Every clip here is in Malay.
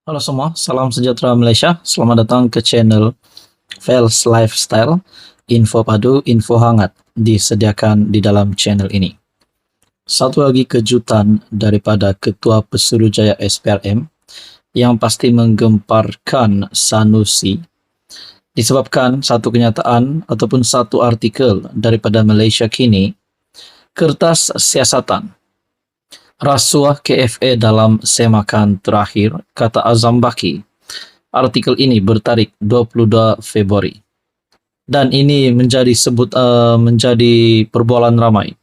Halo semua, salam sejahtera Malaysia. Selamat datang ke channel Fels Lifestyle. Info padu, info hangat disediakan di dalam channel ini. Satu lagi kejutan daripada Ketua Pesuruhjaya SPRM yang pasti menggemparkan Sanusi disebabkan satu kenyataan ataupun satu artikel daripada Malaysia Kini, kertas siasatan rasuah KFA dalam semakan terakhir, kata Azam Baki. Artikel ini bertarikh 22 Februari. Dan ini menjadi perbualan ramai.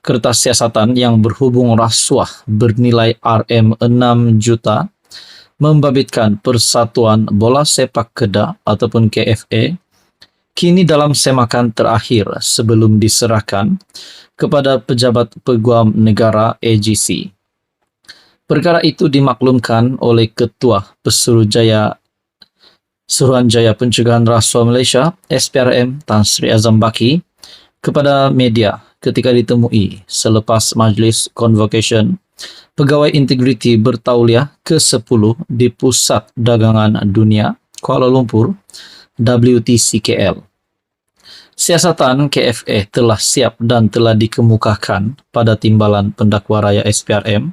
Kertas siasatan yang berhubung rasuah bernilai RM6 juta membabitkan Persatuan Bola Sepak Kedah ataupun KFA kini dalam semakan terakhir sebelum diserahkan kepada Pejabat Peguam Negara AGC. Perkara itu dimaklumkan oleh Ketua Pesuruhjaya Suruhanjaya Pencegahan Rasuah Malaysia SPRM Tan Sri Azam Baki kepada media ketika ditemui selepas Majlis Convocation Pegawai Integriti Bertauliah ke-10 di Pusat Dagangan Dunia Kuala Lumpur WTCKL. Siasatan KFA telah siap dan telah dikemukakan pada Timbalan Pendakwa Raya SPRM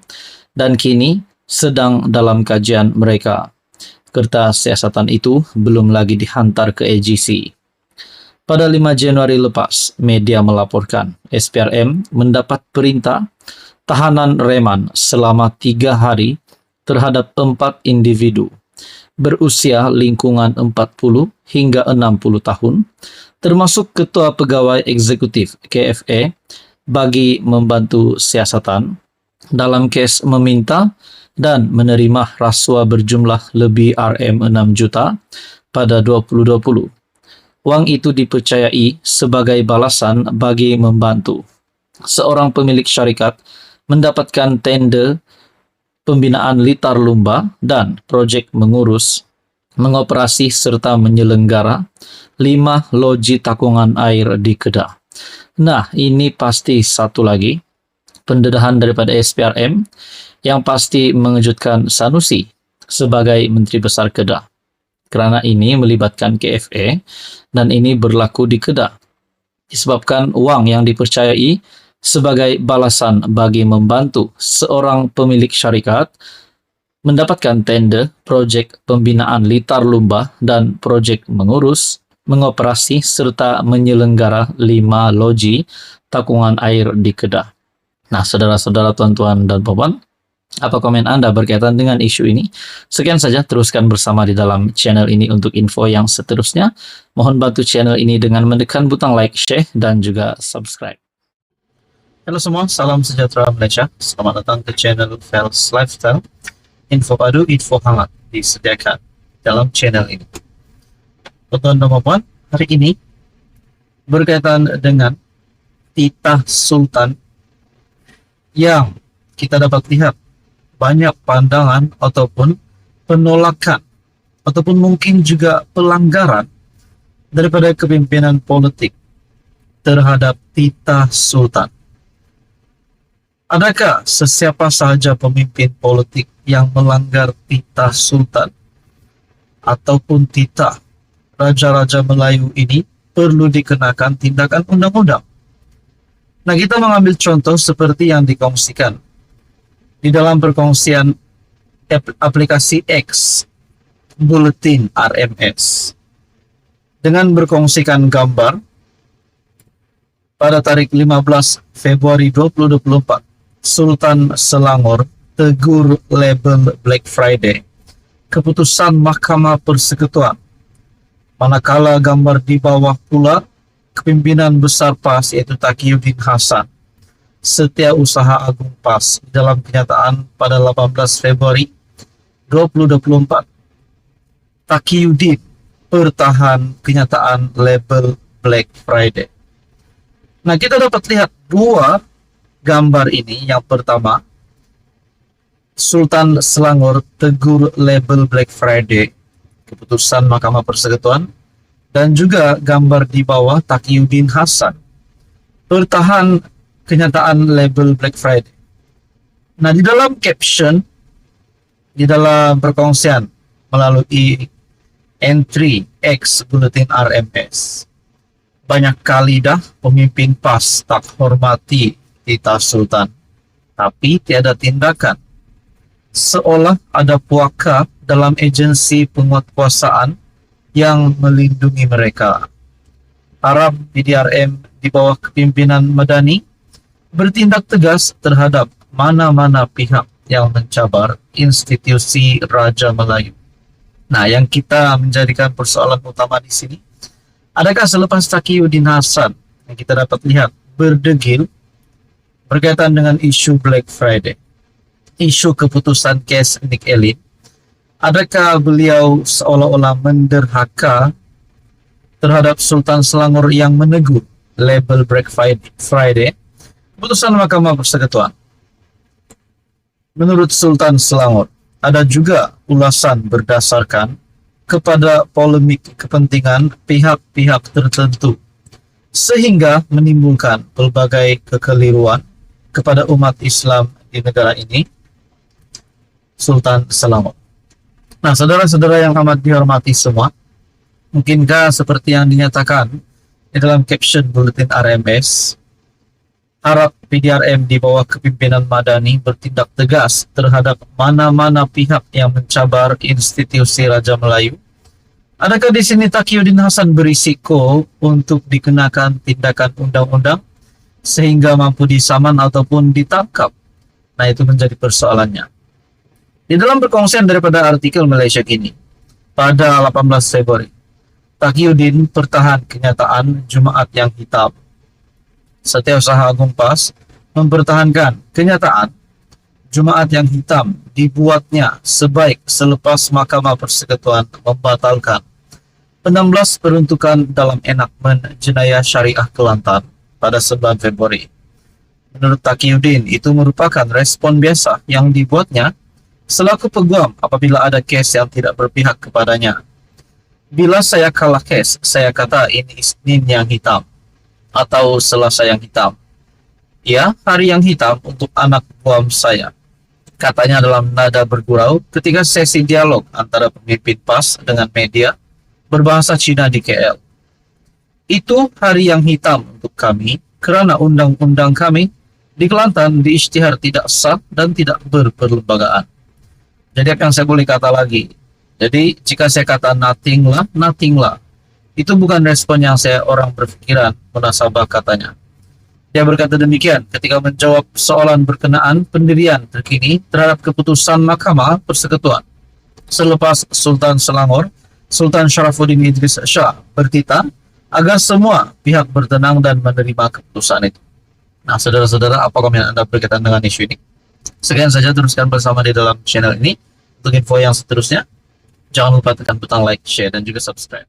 dan kini sedang dalam kajian mereka. Kertas siasatan itu belum lagi dihantar ke AGC. Pada 5 Januari lepas, media melaporkan SPRM mendapat perintah tahanan reman selama 3 hari terhadap 4 individu berusia lingkungan 40 hingga 60 tahun, termasuk Ketua Pegawai Eksekutif KFA bagi membantu siasatan dalam kes meminta dan menerima rasuah berjumlah lebih RM6 juta pada 2020. Wang itu dipercayai sebagai balasan bagi membantu seorang pemilik syarikat mendapatkan tender pembinaan litar lumba dan projek mengurus, mengoperasi serta menyelenggara 5 loji takungan air di Kedah. Nah, ini pasti satu lagi pendedahan daripada SPRM yang pasti mengejutkan Sanusi sebagai Menteri Besar Kedah. Kerana ini melibatkan KFA dan ini berlaku di Kedah. Disebabkan wang yang dipercayai sebagai balasan bagi membantu seorang pemilik syarikat mendapatkan tender projek pembinaan litar lumba dan projek mengurus, mengoperasi serta menyelenggara 5 loji takungan air di Kedah. Nah, saudara-saudara, tuan-tuan dan puan, apa komen anda berkaitan dengan isu ini? Sekian saja, teruskan bersama di dalam channel ini untuk info yang seterusnya. Mohon bantu channel ini dengan menekan butang like, share dan juga subscribe. Halo semua, salam sejahtera Malaysia. Selamat datang ke channel Fels Lifestyle. Info padu, info hangat disediakan dalam channel ini. Tuan-tuan dan puan, hari ini berkaitan dengan titah sultan yang kita dapat lihat banyak pandangan ataupun penolakan ataupun mungkin juga pelanggaran daripada kepimpinan politik terhadap titah sultan. Adakah sesiapa sahaja pemimpin politik yang melanggar titah sultan ataupun titah Raja-Raja Melayu ini perlu dikenakan tindakan undang-undang? Nah, kita mengambil contoh seperti yang dikongsikan di dalam perkongsian aplikasi X, Bulletin RMS, dengan berkongsikan gambar pada tarikh 15 Februari 2024. Sultan Selangor tegur label Black Friday, keputusan Mahkamah Persekutuan. Manakala gambar di bawah pula kepimpinan besar PAS iaitu Taqiyuddin Hasan, Setiausaha Agung PAS, dalam kenyataan pada 18 Februari 2024. Taqiyuddin pertahan kenyataan label Black Friday. Nah, kita dapat lihat 2 gambar ini. Yang pertama, Sultan Selangor tegur label Black Friday, keputusan Mahkamah Persekutuan, dan juga gambar di bawah Taqiyuddin Hasan pertahan kenyataan label Black Friday. Nah, di dalam caption di dalam perkongsian melalui entry X Bulletin RMS. Banyak kali dah pemimpin PAS tak hormati titah Sultan, tapi tiada tindakan. Seolah ada puaka dalam agensi penguatkuasaan yang melindungi mereka. Harap PDRM di bawah kepimpinan Madani bertindak tegas terhadap mana-mana pihak yang mencabar institusi Raja Melayu. Nah, yang kita menjadikan persoalan utama di sini, adakah selepas Taqiyuddin Hasan yang kita dapat lihat berdegil berkaitan dengan isu Black Friday, isu keputusan kes Nick Elin, adakah beliau seolah-olah menderhaka terhadap Sultan Selangor yang menegur label Black Friday, keputusan Mahkamah Persekutuan? Menurut Sultan Selangor, ada juga ulasan berdasarkan kepada polemik kepentingan pihak-pihak tertentu, sehingga menimbulkan pelbagai kekeliruan kepada umat Islam di negara ini. Sultan Selangor. Nah, saudara-saudara yang amat dihormati semua, mungkinkah seperti yang dinyatakan di dalam caption Bulletin RMS, harap PDRM di bawah kepimpinan Madani bertindak tegas terhadap mana-mana pihak yang mencabar institusi Raja Melayu. Adakah di sini Taqiyuddin Hasan berisiko untuk dikenakan tindakan undang-undang sehingga mampu disaman ataupun ditangkap? Nah, itu menjadi persoalannya. Di dalam perkongsian daripada artikel Malaysia Kini pada 18 Februari, Taqiyuddin pertahan kenyataan Jumaat yang hitam. Setiausaha Agung PAS mempertahankan kenyataan Jumaat yang hitam dibuatnya sebaik selepas Mahkamah Persekutuan membatalkan 16 peruntukan dalam enakmen jenayah syariah Kelantan pada 9 Februari. Menurut Taqiyuddin, itu merupakan respon biasa yang dibuatnya selaku peguam apabila ada kes yang tidak berpihak kepadanya. Bila saya kalah kes, saya kata ini Isnin yang hitam atau Selasa yang hitam. Ya, hari yang hitam untuk anak buam saya, katanya dalam nada bergurau ketika sesi dialog antara pemimpin PAS dengan media berbahasa Cina di KL. Itu hari yang hitam untuk kami kerana undang-undang kami di Kelantan diisytihar tidak sah dan tidak berperlembagaan. Jadi apa yang saya boleh kata lagi? Jadi jika saya kata nothing lah, itu bukan respon yang saya orang berfikiran munasabah katanya. Dia berkata demikian ketika menjawab soalan berkenaan pendirian terkini terhadap keputusan Mahkamah Persekutuan selepas Sultan Selangor, Sultan Sharafuddin Idris Shah bertitah agar semua pihak bertenang dan menerima keputusan itu. Nah, saudara-saudara, apa komen Anda berkaitan dengan isu ini? Sekian saja, teruskan bersama di dalam channel ini. Untuk info yang seterusnya, jangan lupa tekan butang like, share, dan juga subscribe.